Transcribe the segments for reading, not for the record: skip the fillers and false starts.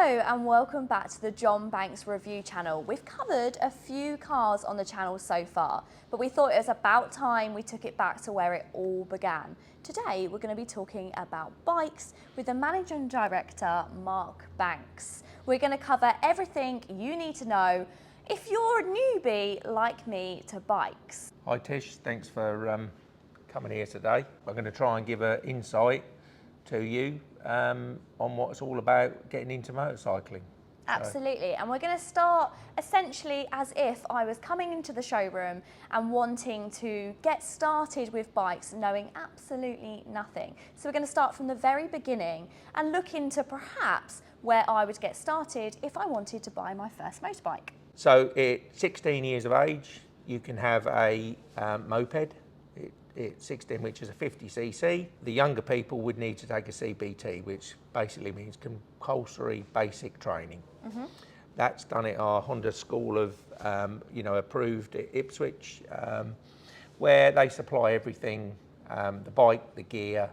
and welcome back to the John Banks Review channel. We've covered a few cars on the channel so far, but we thought it was about time we took it back to where it all began. Today we're going to be talking about bikes with the Managing Director, Mark Banks. We're going to cover everything you need to know if you're a newbie like me to bikes. Hi Tish, thanks for coming here today. I'm going to try and give an insight to you on what it's all about getting into motorcycling. Absolutely, and we're going to start essentially as if I was coming into the showroom and wanting to get started with bikes knowing absolutely nothing. So we're going to start from the very beginning and look into perhaps where I would get started if I wanted to buy my first motorbike. So at 16 years of age, you can have a moped. It's 16, which is a 50cc. The younger people would need to take a CBT, which basically means compulsory basic training. That's done at our Honda School of, approved at Ipswich, where they supply everything, the bike, the gear,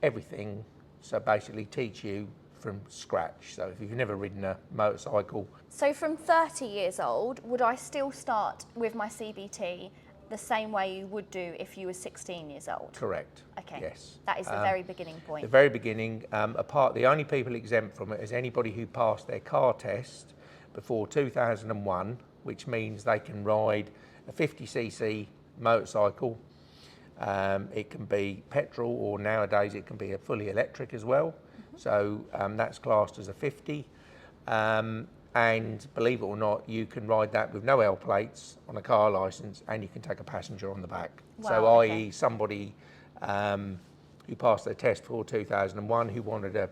everything. So basically teach you from scratch. So if you've never ridden a motorcycle. So from 30 years old, would I still start with my CBT the same way you would do if you were 16 years old? Correct. Okay. Yes. That is the very beginning point. The very beginning, the only people exempt from it is anybody who passed their car test before 2001, which means they can ride a 50cc motorcycle. It can be petrol, or nowadays it can be a fully electric as well. So that's classed as a 50. And believe it or not, you can ride that with no L plates on a car licence, and you can take a passenger on the back. Wow, so okay. i.e. somebody who passed their test before 2001 who wanted a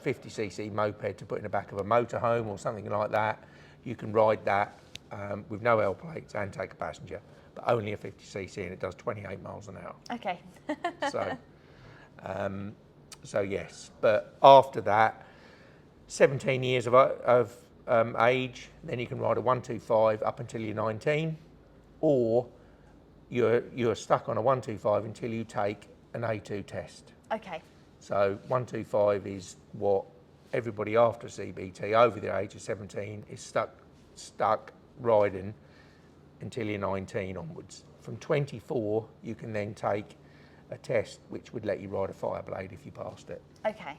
50cc moped to put in the back of a motorhome or something like that, you can ride that with no L plates and take a passenger, but only a 50cc, and it does 28 miles an hour. Okay. So yes, but after that, 17 years of age, then you can ride a 125 up until you're 19, or you're stuck on a 125 until you take an A2 test. Okay. So 125 is what everybody after CBT over the age of 17 is stuck riding until you're 19 onwards. From 24, you can then take a test which would let you ride a Fireblade if you passed it. Okay.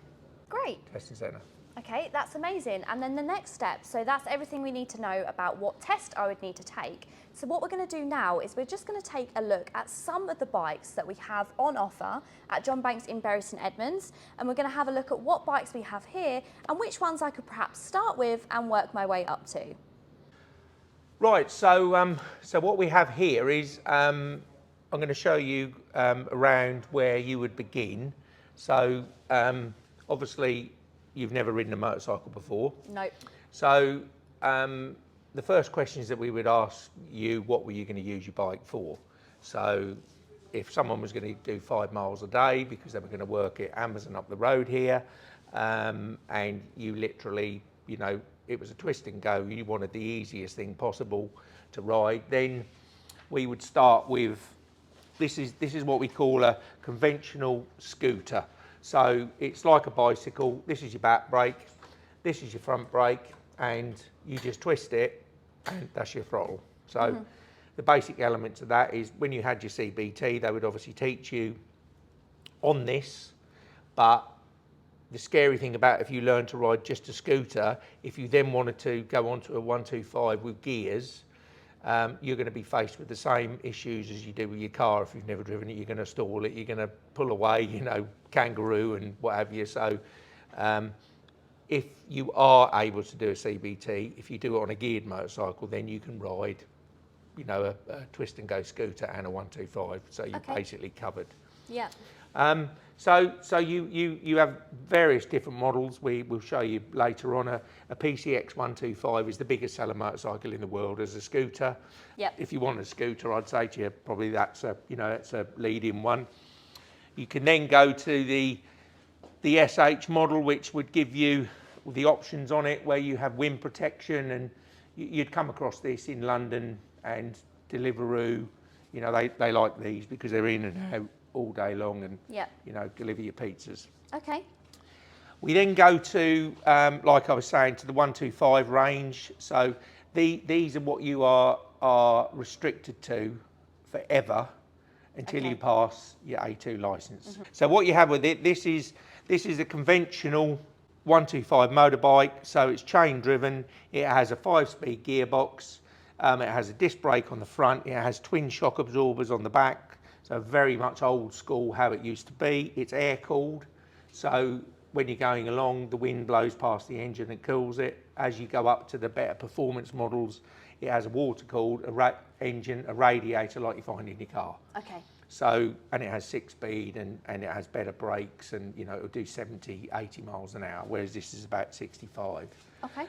Great. Testing centre. Okay, that's amazing. And then the next step, so that's everything we need to know about what test I would need to take. So what we're going to do now is we're just going to take a look at some of the bikes that we have on offer at John Banks in Bury St Edmunds, and we're going to have a look at what bikes we have here and which ones I could perhaps start with and work my way up to. Right, so what we have here is I'm going to show you around where you would begin. So obviously you've never ridden a motorcycle before. Nope. So the first questions that we would ask you, what were you going to use your bike for? So if someone was going to do 5 miles a day because they were going to work at Amazon up the road here, and you literally, it was a twist and go, you wanted the easiest thing possible to ride, then we would start with, this is what we call a conventional scooter. So it's like a bicycle. This is your back brake, this is your front brake, and you just twist it and that's your throttle. So the basic elements of that is when you had your CBT, they would obviously teach you on this, but the scary thing about if you learn to ride just a scooter, if you then wanted to go onto a 125 with gears, you're going to be faced with the same issues as you do with your car. If you've never driven it, you're going to stall it, you're going to pull away, kangaroo and what have you. So if you are able to do a CBT, if you do it on a geared motorcycle, then you can ride, a twist and go scooter and a 125. So you're basically covered. Yeah. So you have various different models. We will show you later on. A PCX 125 is the biggest selling motorcycle in the world as a scooter. Yep. If you want a scooter, I'd say to you probably that's a leading one. You can then go to the SH model, which would give you the options on it where you have wind protection, and you'd come across this in London and Deliveroo. They like these because they're in and out all day long and deliver your pizzas. Okay. We then go to, like I was saying, to the 125 range. So these are what you are restricted to forever until you pass your A2 license. So what you have with it, this is a conventional 125 motorbike. So it's chain driven. It has a 5-speed gearbox. It has a disc brake on the front. It has twin shock absorbers on the back. So very much old school how it used to be. It's air cooled. So when you're going along, the wind blows past the engine and cools it. As you go up to the better performance models, it has a water cooled engine, a radiator like you find in your car. Okay. So, and it has 6-speed and it has better brakes, and you know, it'll do 70, 80 miles an hour, whereas this is about 65. Okay.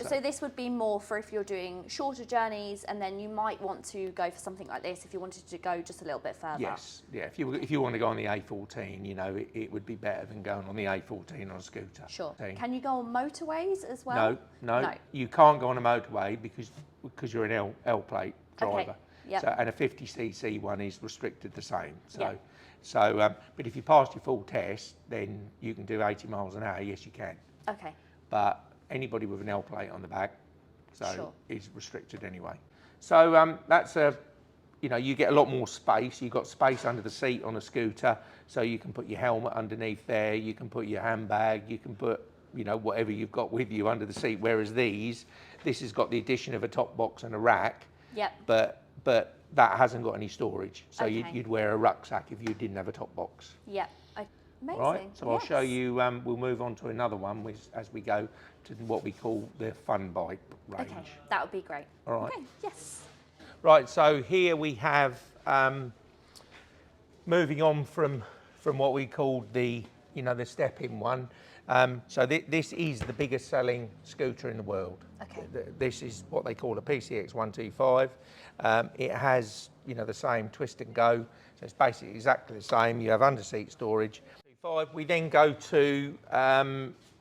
So this would be more for if you're doing shorter journeys, and then you might want to go for something like this if you wanted to go just a little bit further. Yes, yeah. If you want to go on the A14, you know, it would be better than going on the A14 on a scooter. Sure. Can you go on motorways as well? No. You can't go on a motorway because you're an L plate driver. Okay. Yep. So, and a 50cc one is restricted the same. So, Yep. but if you passed your full test, then you can do 80 miles an hour. Yes, you can. Okay. But anybody with an L plate on the back, so Sure. is restricted anyway. So that's you know, you get a lot more space. You've got space under the seat on a scooter, so you can put your helmet underneath there. You can put your handbag. You can put, you know, whatever you've got with you under the seat. Whereas this has got the addition of a top box and a rack. Yep. But that hasn't got any storage. So Okay. you'd wear a rucksack if you didn't have a top box. Yep. Amazing. Right, so I'll show Yes. you, we'll move on to another one as we go to what we call the fun bike range. Okay, that would be great. All right. Okay, yes. Right, so here we have, moving on from what we called the, you know, the step-in one. So this is the biggest selling scooter in the world. Okay. This is what they call a PCX 125. It has, you know, the same twist and go. So it's basically exactly the same. You have under-seat storage. We then go to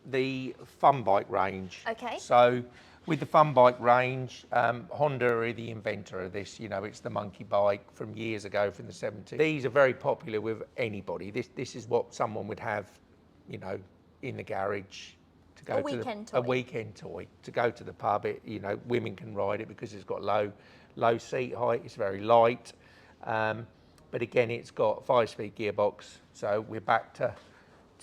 the fun bike range. Okay. So with the fun bike range, Honda are the inventor of this. You know, it's the monkey bike from years ago, from the 70s. These are very popular with anybody. This is what someone would have, you know, in the garage to go A to weekend toy. a weekend toy to go to the pub. You know, women can ride it because it's got low seat height. It's very light. But again, it's got 5-speed gearbox, so we're back to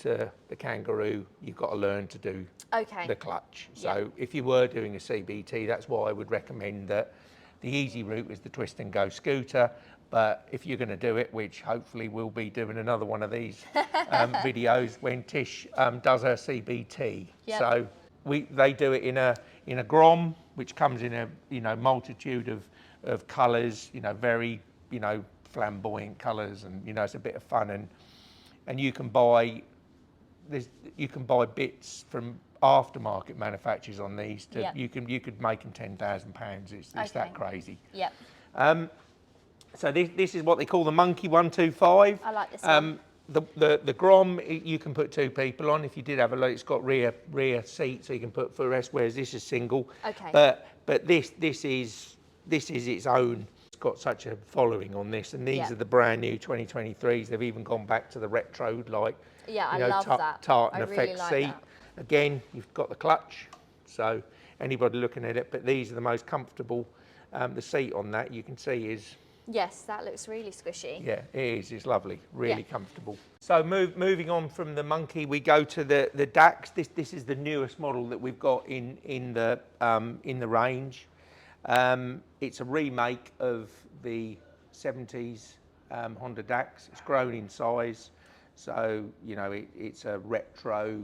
the kangaroo. You've got to learn to do the clutch. So if you were doing a CBT, that's why I would recommend that the easy route is the twist and go scooter. But if you're going to do it, which hopefully we'll be doing another one of these videos when Tish does her CBT. Yep. So they do it in a Grom, which comes in a, you know, multitude of colours, you know, very, you know, flamboyant colours, and you know, it's a bit of fun, and you can buy bits from aftermarket manufacturers on these. Yep. You could make them £10,000. It's that crazy. Yep. So this is what they call the Monkey 125. I like this one. The Grom, you can put 2 people on. If you did have a look, it's got rear seat, so you can put footrest, whereas this is single. Okay. But this is its own. It's got such a following on this, and these are the brand new 2023s. They've even gone back to the retro, like, Yeah, you know, I love that. tartan I effect really like seat. that. Again, you've got the clutch, so anybody looking at it, but these are the most comfortable. The seat on that, you can see, is, Yes, that looks really squishy. yeah, it is. It's lovely, really comfortable. So moving on from the Monkey, we go to the Dax. This is the newest model that we've got in the range. It's a remake of the 70s Honda Dax. It's grown in size, so you know it's a retro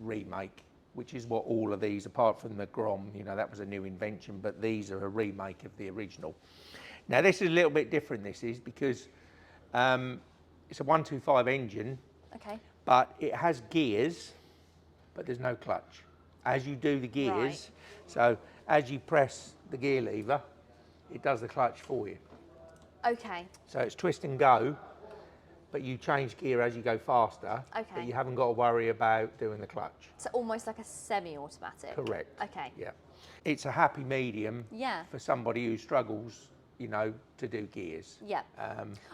remake, which is what all of these, apart from the Grom, you know, that was a new invention, but these are a remake of the original. Now this is a little bit different, this is, because it's a 125 engine, Okay. but it has gears, but there's no clutch. As you do the gears, Right. so as you press the gear lever, it does the clutch for you. Okay. So it's twist and go, but you change gear as you go faster, Okay. but you haven't got to worry about doing the clutch. So almost like a semi-automatic. Correct. Okay. Yeah. It's a happy medium Yeah. for somebody who struggles you know, to do gears. Yeah.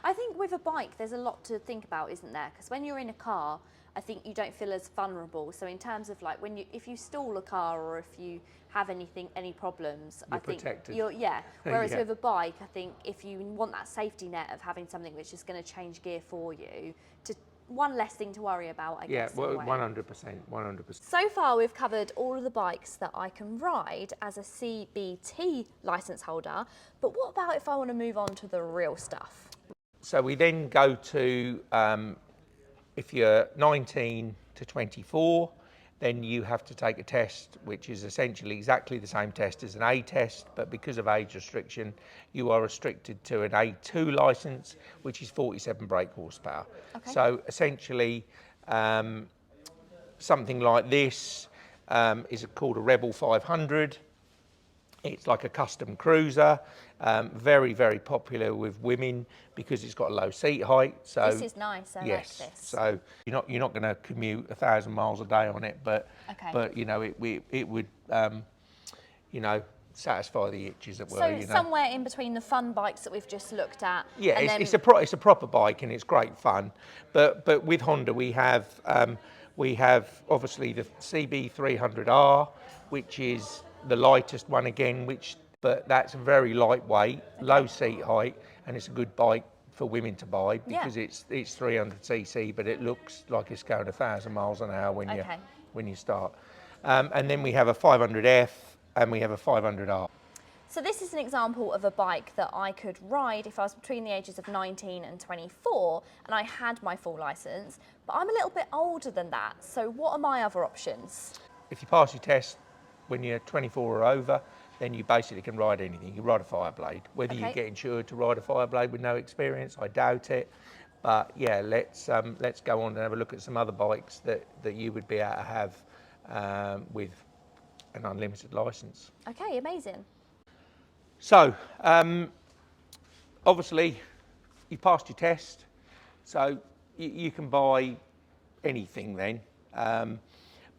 I think with a bike, there's a lot to think about, isn't there? Because when you're in a car, I think you don't feel as vulnerable. So in terms of like if you stall a car or if you have any problems, You're I think protected. Whereas Yeah. with a bike, I think if you want that safety net of having something which is going to change gear for you, to one less thing to worry about, I Yeah, guess. well, in a way. 100%, 100%. So far, we've covered all of the bikes that I can ride as a CBT license holder. But what about if I want to move on to the real stuff? So we then go to, if you're 19 to 24, then you have to take a test, which is essentially exactly the same test as an A test, but because of age restriction, you are restricted to an A2 license, which is 47 brake horsepower. Okay. So essentially, something like this is called a Rebel 500. It's like a custom cruiser, very, very popular with women because it's got a low seat height. So This is nice. I yes, like this. so you're not going to commute 1,000 miles a day on it, but Okay. but you know it would you know, satisfy the itches that were. So You know. somewhere in between the fun bikes that we've just looked at. Yeah, and it's a proper bike and it's great fun. But with Honda we have obviously the CB300R, which is the lightest one again, but that's very lightweight, low seat height, and it's a good bike for women to buy because it's 300cc, but it looks like it's going 1,000 miles an hour when you start. And then we have a 500F and we have a 500R. So this is an example of a bike that I could ride if I was between the ages of 19 and 24 and I had my full licence, but I'm a little bit older than that. So what are my other options? If you pass your test when you're 24 or over, then you basically can ride anything. You can ride a Fireblade. Whether you get insured to ride a Fireblade with no experience, I doubt it. But yeah, let's go on and have a look at some other bikes that you would be able to have with an unlimited licence. Okay, amazing. So obviously you passed your test, so you can buy anything then.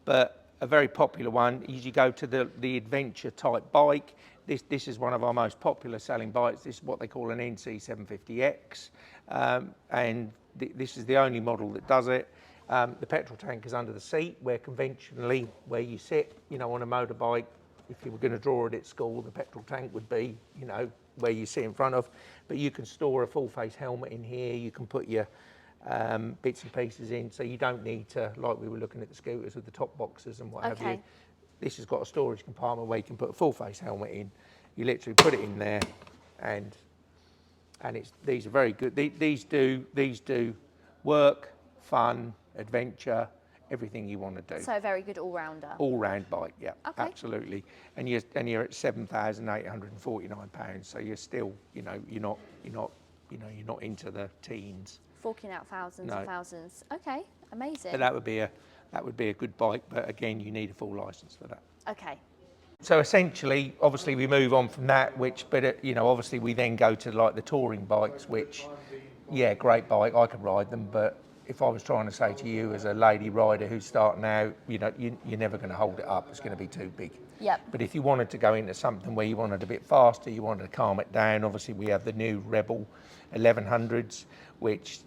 But a very popular one is you go to the adventure type bike. This is one of our most popular selling bikes. This is what they call an NC750X, and this is the only model that does it. The petrol tank is under the seat, where conventionally where you sit, you know, on a motorbike, if you were going to draw it at school, the petrol tank would be, you know, where you sit in front of. But you can store a full face helmet in here. You can put your bits and pieces in, so you don't need to, like we were looking at the scooters with the top boxes and what have you. This has got a storage compartment where you can put a full face helmet in. You literally put it in there, and these are very good. These do work, fun, adventure, everything you want to do. So a very good all-rounder. All-round bike, yeah, Okay. absolutely. And you're at £7,849. So you're still, you know, you're not into the teens. Forking out thousands and thousands. Okay, amazing. But that would be a good bike, but again, you need a full license for that. Okay. So essentially, obviously, we move on from that, you know, obviously we then go to like the touring bikes, which, yeah, great bike, I could ride them, but if I was trying to say to you as a lady rider who's starting out, you know, you're never going to hold it up. It's going to be too big. Yep. But if you wanted to go into something where you wanted a bit faster, you wanted to calm it down, obviously we have the new Rebel 1100s, which,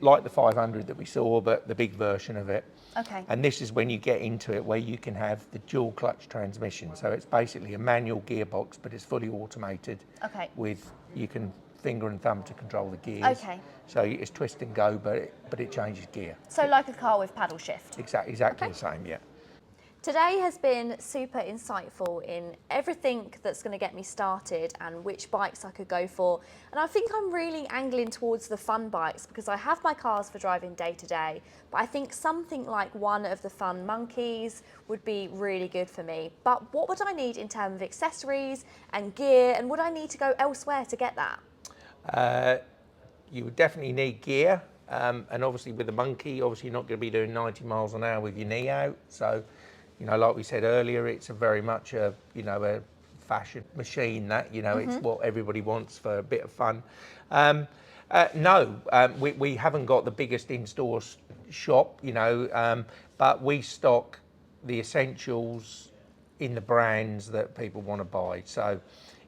like the 500 that we saw, but the big version of it. Okay. And this is when you get into it, where you can have the dual clutch transmission. So it's basically a manual gearbox, but it's fully automated. Okay. You can finger and thumb to control the gears. Okay. So it's twist and go, but it changes gear. So like a car with paddle shift. Exactly the same, yeah. Today has been super insightful in everything that's going to get me started and which bikes I could go for. And I think I'm really angling towards the fun bikes because I have my cars for driving day to day, but I think something like one of the fun monkeys would be really good for me. But what would I need in terms of accessories and gear, and would I need to go elsewhere to get that? You would definitely need gear, and obviously with the monkey, obviously you're not going to be doing 90 miles an hour with your knee out. So, you know, like we said earlier, it's a very much a fashion machine that, you know, it's what everybody wants for a bit of fun. We haven't got the biggest in-store shop, you know, but we stock the essentials in the brands that people want to buy. So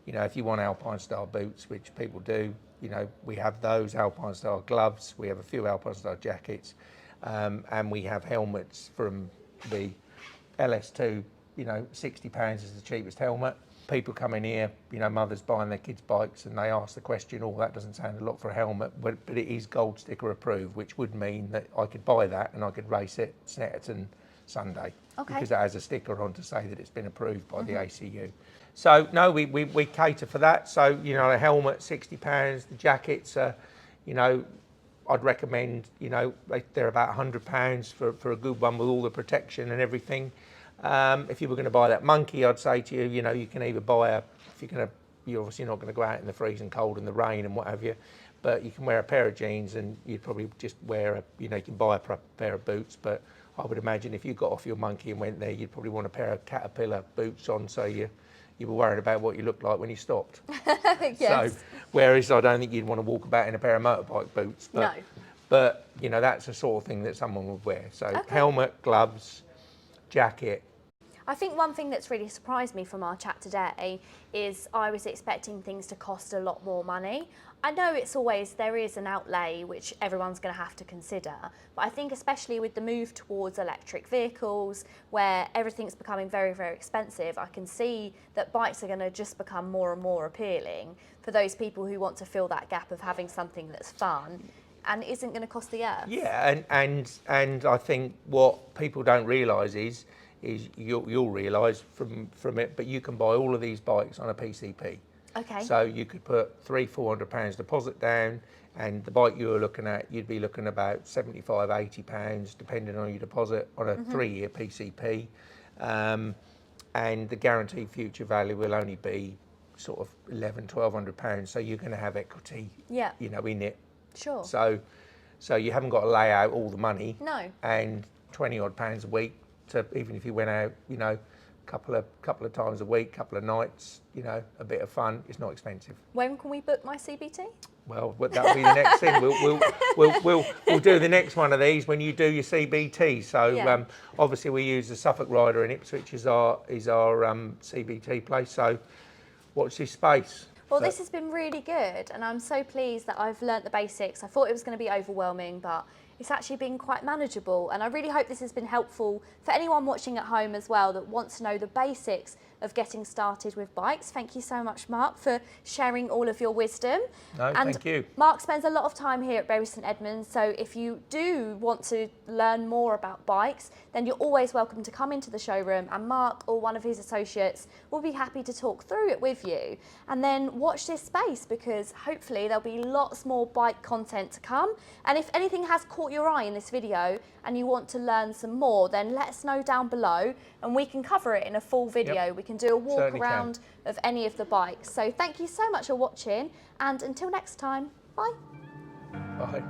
You know, if you want Alpine style boots, which people do, you know, we have those Alpine style gloves. We have a few Alpine style jackets, and we have helmets from the LS2. You know, £60 is the cheapest helmet. People come in here, you know, mothers buying their kids' bikes, and they ask the question, oh, that doesn't sound a lot for a helmet, but it is gold sticker approved, which would mean that I could buy that and I could race it Snetterton Sunday, because it has a sticker on to say that it's been approved by the ACU. So no, we cater for that. So, you know, a helmet, £60, the jackets are, you know, I'd recommend, you know, they're about £100 for a good one with all the protection and everything. If you were going to buy that monkey, I'd say to you, you know, you can either buy you're obviously not going to go out in the freezing cold and the rain and what have you, but you can wear a pair of jeans and you'd probably just wear you know, you can buy a pair of boots, but I would imagine if you got off your monkey and went there, you'd probably want a pair of Caterpillar boots on, so you were worried about what you looked like when you stopped. Yes. So, whereas I don't think you'd want to walk about in a pair of motorbike boots. But, No. But, you know, that's the sort of thing that someone would wear. So helmet, gloves, jacket. I think one thing that's really surprised me from our chat today is I was expecting things to cost a lot more money. I know there is an outlay which everyone's going to have to consider, but I think especially with the move towards electric vehicles where everything's becoming very, very expensive, I can see that bikes are going to just become more and more appealing for those people who want to fill that gap of having something that's fun and isn't going to cost the earth. Yeah, and I think what people don't realise is you'll realise from it, but you can buy all of these bikes on a PCP. Okay. So you could put £300-400 deposit down, and the bike you were looking at, you'd be looking about £75-80, depending on your deposit, on a 3-year PCP. And the guaranteed future value will only be sort of £1,100-1,200. So you're going to have equity, you know, in it. Sure. So you haven't got to lay out all the money. No. And £20 odd a week, to even if you went out, you know, couple of times a week, couple of nights, you know, a bit of fun. It's not expensive. When can we book my CBT? Well, that'll be the next thing. We'll do the next one of these when you do your CBT. So obviously we use the Suffolk Rider in Ipswich is our CBT place. So watch this space. Well, this has been really good, and I'm so pleased that I've learnt the basics. I thought it was going to be overwhelming, but it's actually been quite manageable, and I really hope this has been helpful for anyone watching at home as well that wants to know the basics of getting started with bikes. Thank you so much, Mark, for sharing all of your wisdom. No, thank you. Mark spends a lot of time here at Bury St Edmunds, so if you do want to learn more about bikes, then you're always welcome to come into the showroom, and Mark or one of his associates will be happy to talk through it with you. And then watch this space, because hopefully there'll be lots more bike content to come. And if anything has caught your eye in this video and you want to learn some more, then let us know down below and we can cover it in a full video. Yep. We can do a walk Certainly around of any of the bikes. So thank you so much for watching, and until next time, bye. Bye.